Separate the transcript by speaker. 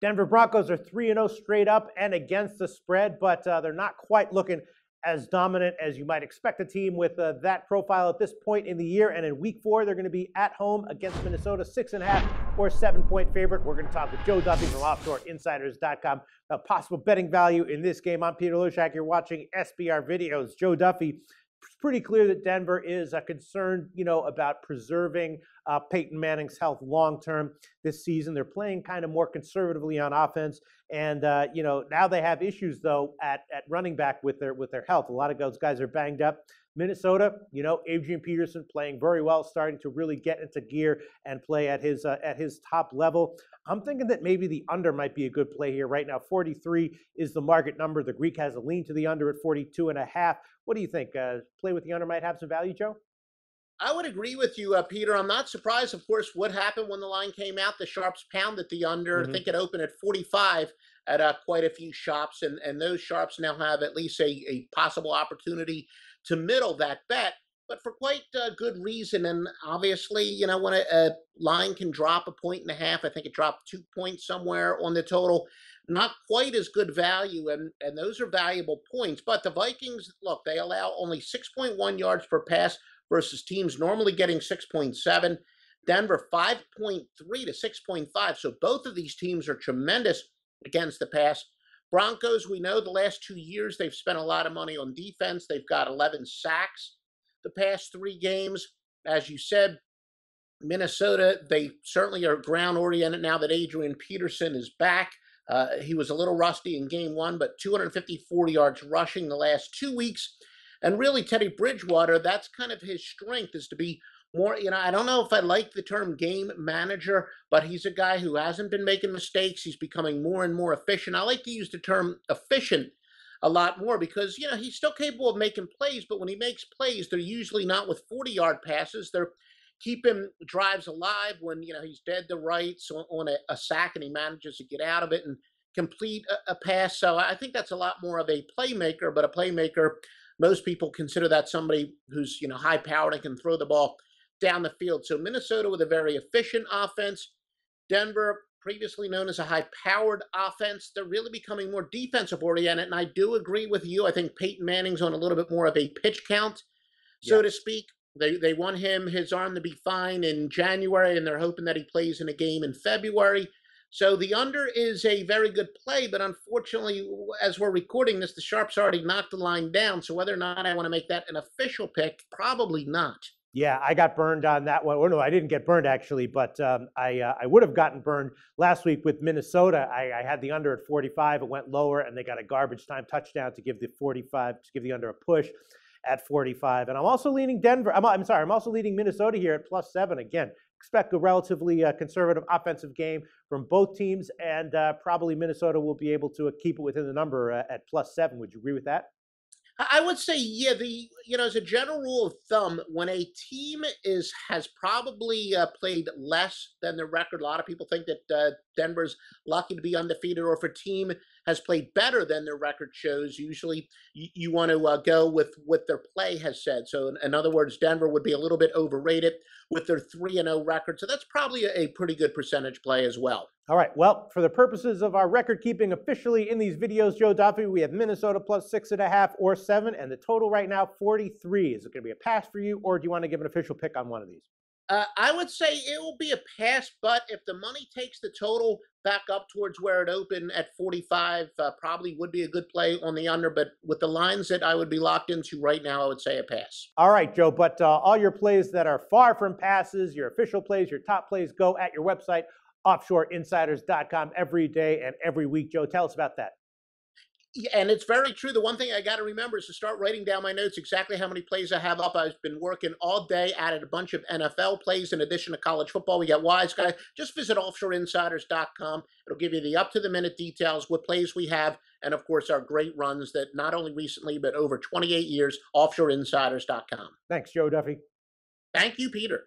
Speaker 1: Denver Broncos are 3-0 straight up and against the spread, but they're not quite looking as dominant as you might expect a team with that profile at this point in the year. And in week 4, they're going to be at home against Minnesota, 6.5 or 7-point favorite. We're going to talk with Joe Duffy from OffshoreInsiders.com about possible betting value in this game. I'm Peter Loshak. You're watching SBR Videos. Joe Duffy. It's pretty clear that Denver is concerned, about preserving Peyton Manning's health long term this season. They're playing kind of more conservatively on offense, and now they have issues though at running back with their health. A lot of those guys are banged up. Minnesota, Adrian Peterson playing very well, starting to really get into gear and play at his top level. I'm thinking that maybe the under might be a good play here. Right now, 43 is the market number. The Greek has a lean to the under at 42.5. What do you think? Play with the under might have some value, Joe?
Speaker 2: I would agree with you, Peter. I'm not surprised, of course, what happened when the line came out. The sharps pounded the under. I think it opened at 45 at quite a few shops, and those sharps now have at least a possible opportunity to middle that bet, but for quite good reason. And obviously, when a line can drop 1.5 points, I think it dropped 2 points somewhere on the total, not quite as good value, and those are valuable points. But the Vikings, look, they allow only 6.1 yards per pass versus teams normally getting 6.7. Denver 5.3 to 6.5. So both of these teams are tremendous against the pass. Broncos, we know the last 2 years they've spent a lot of money on defense. They've got 11 sacks the past 3 games. As you said, Minnesota, they certainly are ground-oriented now that Adrian Peterson is back. He was a little rusty in game 1, but 254 yards rushing the last 2 weeks. And really, Teddy Bridgewater, that's kind of his strength, is to be more, I don't know if I like the term game manager, but he's a guy who hasn't been making mistakes. He's becoming more and more efficient. I like to use the term efficient a lot more because, he's still capable of making plays, but when he makes plays, they're usually not with 40-yard passes. They're keeping drives alive when, he's dead to rights on a sack and he manages to get out of it and complete a pass. So I think that's a lot more of a playmaker, but a playmaker, most people consider that somebody who's, high-powered and can throw the ball down the field. So Minnesota with a very efficient offense. Denver, previously known as a high-powered offense, they're really becoming more defensive-oriented, and I do agree with you. I think Peyton Manning's on a little bit more of a pitch count, so to speak. They want his arm to be fine in January, and they're hoping that he plays in a game in February. So the under is a very good play, but unfortunately, as we're recording this, the sharps already knocked the line down. So whether or not I want to make that an official pick, probably not.
Speaker 1: Yeah, I got burned on that one. Well, no, I didn't get burned actually, but I would have gotten burned last week with Minnesota. I had the under at 45. It went lower, and they got a garbage time touchdown to give the under a push at 45. And I'm also leaning Denver. I'm also leading Minnesota here at +7. Again, expect a relatively conservative offensive game from both teams, and probably Minnesota will be able to keep it within the number at +7. Would you agree with that?
Speaker 2: I would say, yeah, as a general rule of thumb, when a team has probably played less than their record, a lot of people think that Denver's lucky to be undefeated, or if a team has played better than their record shows, usually you want to go with what their play has said. So in other words, Denver would be a little bit overrated with their 3-0 record. So that's probably a pretty good percentage play as well.
Speaker 1: All right, well, for the purposes of our record keeping officially in these videos, Joe Duffy, we have Minnesota +6.5 or 7, and the total right now, 43. Is it going to be a pass for you, or do you want to give an official pick on one of these?
Speaker 2: I would say it will be a pass, but if the money takes the total back up towards where it opened at 45, probably would be a good play on the under. But with the lines that I would be locked into right now, I would say a pass.
Speaker 1: All right, Joe, but all your plays that are far from passes, your official plays, your top plays, go at your website, offshoreinsiders.com, every day and every week. Joe, tell us about that.
Speaker 2: Yeah, and it's very true. The one thing I got to remember is to start writing down my notes, exactly how many plays I have up. I've been working all day, added a bunch of NFL plays in addition to college football. We got Wise Guy. Just visit offshoreinsiders.com. It'll give you the up-to-the-minute details, what plays we have, and, of course, our great runs that not only recently, but over 28 years, offshoreinsiders.com.
Speaker 1: Thanks, Joe Duffy.
Speaker 2: Thank you, Peter.